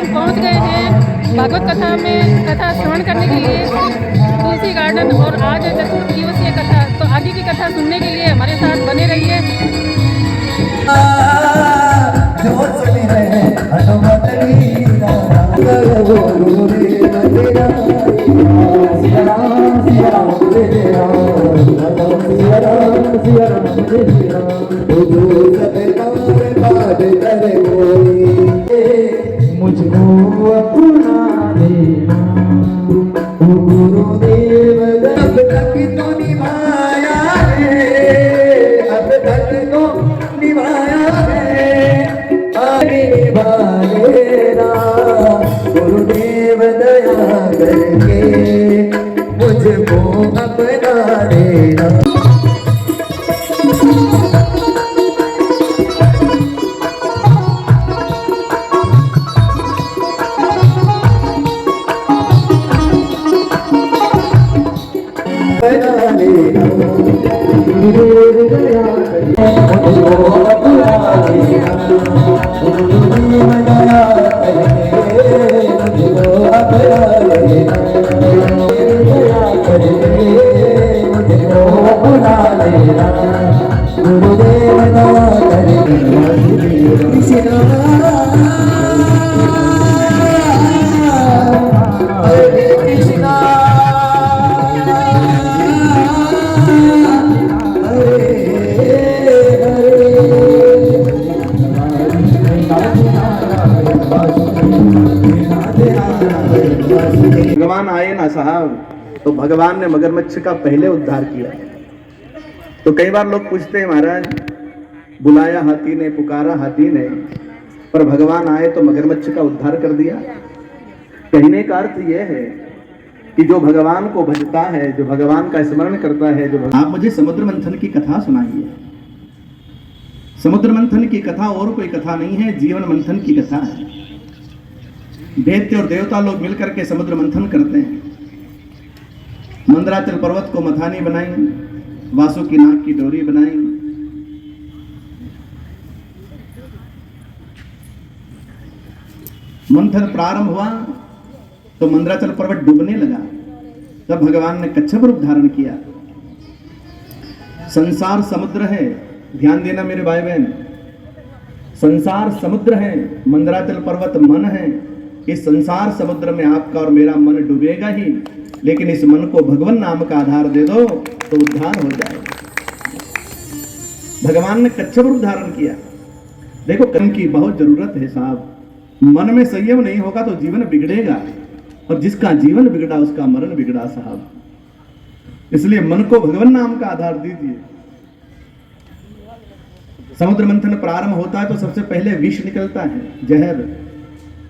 हम पहुंच गए हैं भागवत कथा में कथा श्रवण करने के लिए तुलसी गार्डन। और आज है चतुर्थ दिवसीय कथा, तो आगे की कथा सुनने के लिए हमारे साथ बने रहिए। मुझको अपना देना गुरुदेव, अब तक तो निभाया है, अब तक तो निभाया है, आगे निभाएगा गुरुदेव दया करके मुझको अपना देना। भगवान आए ना साहब, तो भगवान ने मगरमच्छ का पहले उद्धार किया। तो कई बार लोग पूछते हैं महाराज, बुलाया हाथी ने, पुकारा हाथी ने, पर भगवान आए तो मगरमच्छ का उद्धार कर दिया। कहने का अर्थ यह है कि जो भगवान को भजता है, जो भगवान का स्मरण करता है, आप मुझे समुद्र मंथन की कथा सुनाइए। समुद्र मंथन की कथा और कोई कथा नहीं है, जीवन मंथन की कथा है। दैत्य और देवता लोग मिलकर के समुद्र मंथन करते हैं। मंदराचल पर्वत को मथानी बनाई, वासुकी नाग की डोरी बनाई, मंथन प्रारंभ हुआ तो मंदराचल पर्वत डूबने लगा। तब भगवान ने कच्छप रूप धारण किया। संसार समुद्र है, ध्यान देना मेरे भाई बहन, संसार समुद्र है, मंदराचल पर्वत मन है। इस संसार समुद्र में आपका और मेरा मन डूबेगा ही, लेकिन इस मन को भगवान नाम का आधार दे दो तो उद्धार हो जाएगा। भगवान ने कच्छप रूप धारण किया। देखो, कर्म की बहुत जरूरत है साहब। मन में संयम नहीं होगा तो जीवन बिगड़ेगा, और जिसका जीवन बिगड़ा उसका मरण बिगड़ा साहब। इसलिए मन को भगवान नाम का आधार दीजिए। समुद्र मंथन प्रारंभ होता है तो सबसे पहले विष निकलता है, जहर।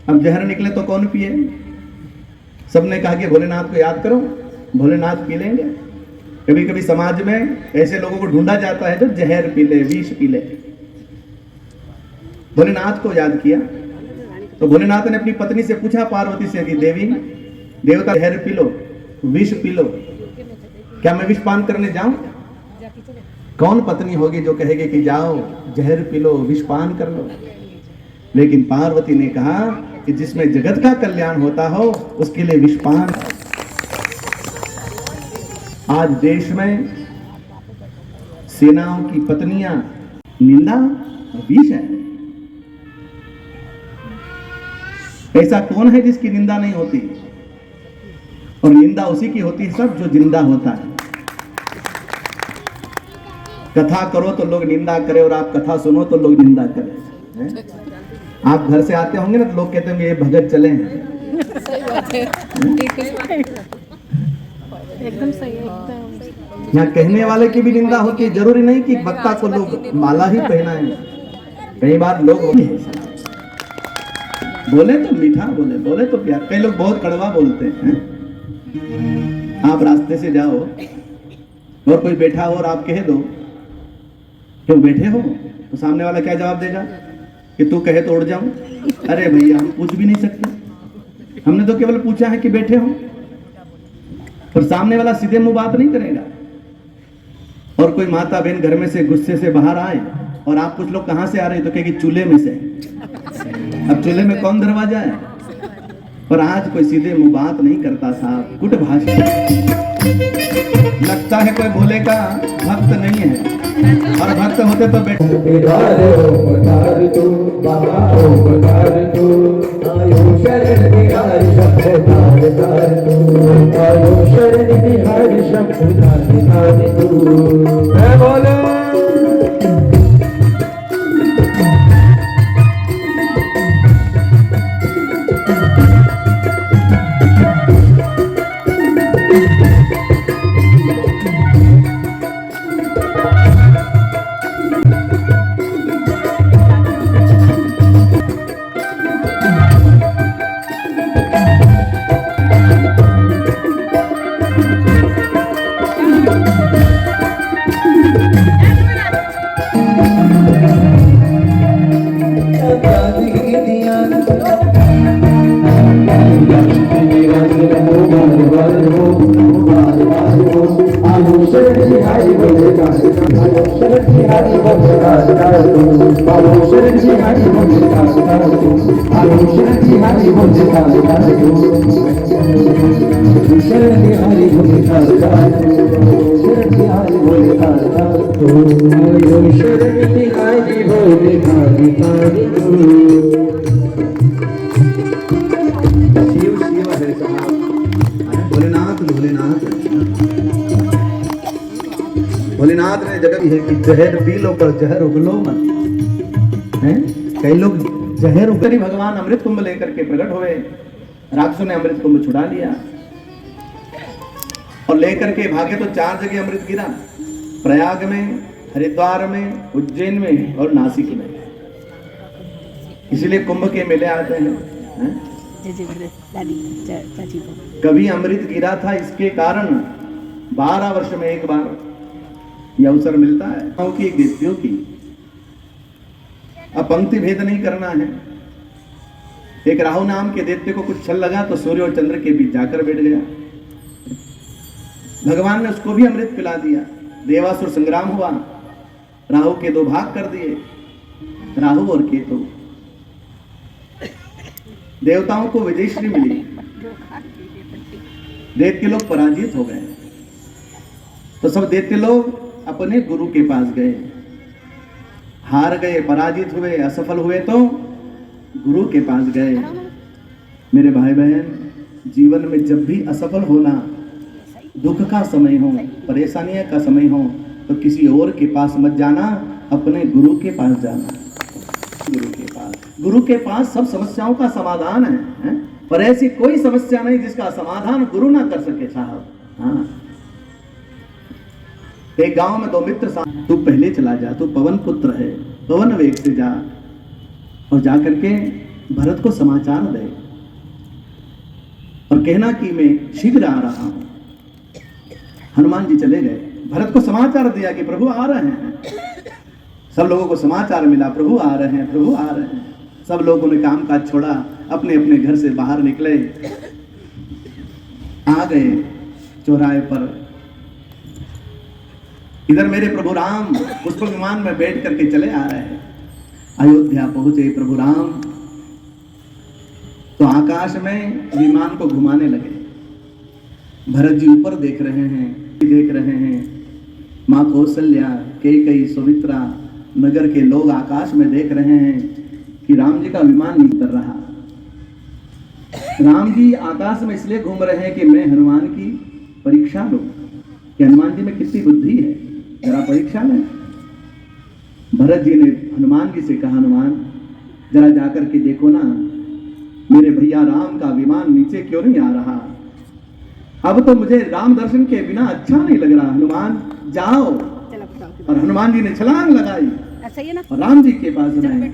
अब जहर निकले तो कौन पिए? सबने कहा कि भोलेनाथ को याद करो, भोलेनाथ पी लेंगे। कभी कभी समाज में ऐसे लोगों को ढूंढा जाता है जो जहर पी ले, विष पी ले। भोलेनाथ को याद किया तो भोलेनाथ ने अपनी पत्नी से पूछा, पार्वती से, कि देवी देवता जहर पी लो, विष पी लो, क्या मैं विष पान करने जाऊं? कौन पत्नी होगी जो कहेगी कि जाओ जहर पी लो, विष पान कर लो? लेकिन पार्वती ने कहा कि जिसमें जगत का कल्याण होता हो उसके लिए विष पान। आज देश में सेनाओं की पत्नियां निंदा और विष है। ऐसा कौन है जिसकी निंदा नहीं होती? और निंदा उसी की होती है सब जो जिंदा होता है। कथा करो तो लोग निंदा करें, और आप कथा सुनो तो लोग निंदा करें। आप घर से आते होंगे ना तो लोग कहते होंगे ये भगत चले हैं। सही बात है, एकदम सही है। यहाँ कहने वाले की भी निंदा होती है। जरूरी नहीं कि वक्ता को लोग माला ही पहनाएं। कई बार लोग बोले तो मीठा बोले, बोले तो प्यार। कई लोग बहुत कड़वा बोलते हैं। आप रास्ते से जाओ और कोई बैठा हो और आप कह दो क्यों बैठे हो, तो सामने वाला क्या जवाब देगा कि तू कहे तो उड़ जाऊं। अरे भैया, हम पूछ भी नहीं सकते, हमने तो केवल पूछा है कि बैठे हो। पर सामने वाला सीधे मुंह बात नहीं करेगा। और कोई माता बहन घर में से गुस्से से बाहर आए और आप कुछ लोग कहां से आ रहे हैं तो कहेगी चूल्हे में से। अब चूल्हे में कौन दरवाजा है? पर आज कोई सीधे मुंह बात नहीं करता साहब, कुट भाषी लगता है कोई भोले का भक्त नहीं है, और भक्त होते तो बेटे पधार तू बाबा ओ पधार तू, आयो शरण बिहारी शब्द धार धार तू, आयो शरण बिहारी शब्द धार धार तू। मैं बोलो भोलेनाथ ने जगह है कि जहर पी लो पर जहर उगलो मत, हैं? कई लोग जहर उगली, भगवान अमृत कुंभ लेकर के प्रकट हुए, राक्षसों ने अमृत कुंभ छुड़ा लिया और लेकर के भागे तो 4 जगह अमृत गिरा, प्रयाग में, हरिद्वार में, उज्जैन में और नासिक में। इसलिए कुंभ के मेले आते हैं। कभी अमृत गिरा था, इसके कारण 12 वर्ष में एक बार यह अवसर मिलता है क्योंकि व्यक्तियों की अब पंक्ति भेद नहीं करना है। एक राहु नाम के दैत्य को कुछ छल लगा तो सूर्य और चंद्र के बीच जाकर बैठ गया, भगवान ने उसको भी अमृत पिला दिया। देवासुर संग्राम हुआ, राहु के 2 भाग कर दिए, राहु और केतु। देवताओं को विजयश्री मिली, दैत्य लोग पराजित हो गए। तो सब दैत्य लोग अपने गुरु के पास गए, हार गए, पराजित हुए, असफल हुए तो गुरु के पास गए। मेरे भाई बहन, जीवन में जब भी असफल होना, दुख का समय हो, परेशानियों का समय हो, तो किसी और के पास मत जाना, अपने गुरु के पास जाना। गुरु के पास सब समस्याओं का समाधान है? पर ऐसी कोई समस्या नहीं जिसका समाधान गुरु ना कर सके साहब। हाँ, एक गांव में 2 मित्र साथ, तू पहले चला जा, तू पवन पुत्र है, पवन वेग से जा और जाकर के भरत को समाचार दे और कहना कि मैं शीघ्र आ रहा हूं। हनुमान जी चले गए, भरत को समाचार दिया कि प्रभु आ रहे हैं। सब लोगों को समाचार मिला, प्रभु आ रहे हैं, प्रभु आ रहे हैं। सब लोगों ने काम काज छोड़ा, अपने अपने घर से बाहर निकले, आ गए चौराहे पर। इधर मेरे प्रभु राम पुष्पक विमान में बैठ करके चले आ रहे हैं। अयोध्या पहुंचे प्रभु राम तो आकाश में विमान को घुमाने लगे। भरत जी ऊपर देख रहे हैं, माँ कौशल्या, कैकेयी, सुमित्रा, नगर के लोग आकाश में देख रहे हैं कि राम जी का विमान नहीं उतर रहा। राम जी आकाश में इसलिए घूम रहे हैं कि मैं हनुमान की परीक्षा लूं कि हनुमान जी में कितनी बुद्धि है, जरा परीक्षा लें। भरत जी ने हनुमान जी से कहा, हनुमान जरा जाकर के देखो ना, मेरे भैया राम का विमान नीचे क्यों नहीं आ रहा। अब तो मुझे राम दर्शन के बिना अच्छा नहीं लग रहा, हनुमान जाओ। और हनुमान जी ने छलांग लगाई और राम जी के पास गए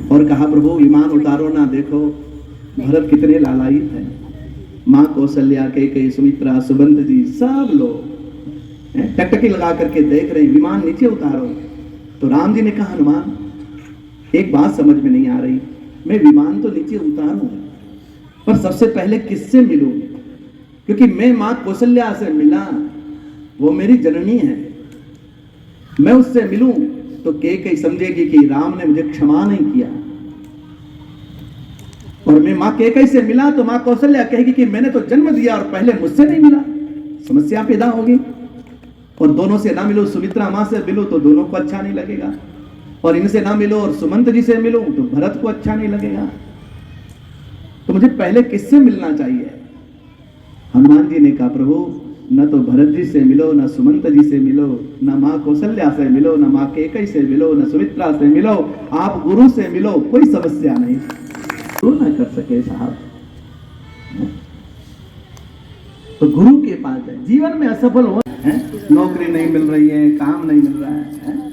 और कहा, प्रभु विमान उतारो ना, देखो भरत कितने लालायित है। माँ कौशल्या, कैकेयी, सुमित्रा, सुबंध जी, सब लोग टकटकी लगा करके देख रहे, विमान नीचे उतारो। तो राम जी ने कहा, हनुमान एक बात समझ में नहीं आ रही, मैं विमान तो नीचे उतारूं पर सबसे पहले किससे मिलूं, क्योंकि मैं माँ कौशल्या से मिला, वो मेरी जननी है। मैं उससे मिलूं तो कैकेयी समझेगी कि राम ने मुझे क्षमा नहीं किया और मैं माँ कैकेयी से मिला तो माँ कौशल्या कहेगी कि मैंने तो जन्म दिया और पहले मुझसे नहीं मिला, समस्या पैदा होगी। और दोनों से ना मिलो, सुमित्रा माँ से मिलो तो दोनों को अच्छा नहीं लगेगा, और इनसे ना मिलो और सुमंत जी से मिलो तो भरत को अच्छा नहीं लगेगा। तो मुझे पहले किससे मिलना चाहिए? हनुमान जी ने कहा प्रभु न तो भरत जी से मिलो, न सुमंत जी से मिलो, न माँ कौशल्या से मिलो, न माँ कैकेयी से मिलो, न सुमित्रा से मिलो, आप गुरु से मिलो, कोई समस्या नहीं। गुरु ना कर सके साहब, तो गुरु के पास है। जीवन में असफल हो, नौकरी नहीं मिल रही है, काम नहीं मिल रहा है,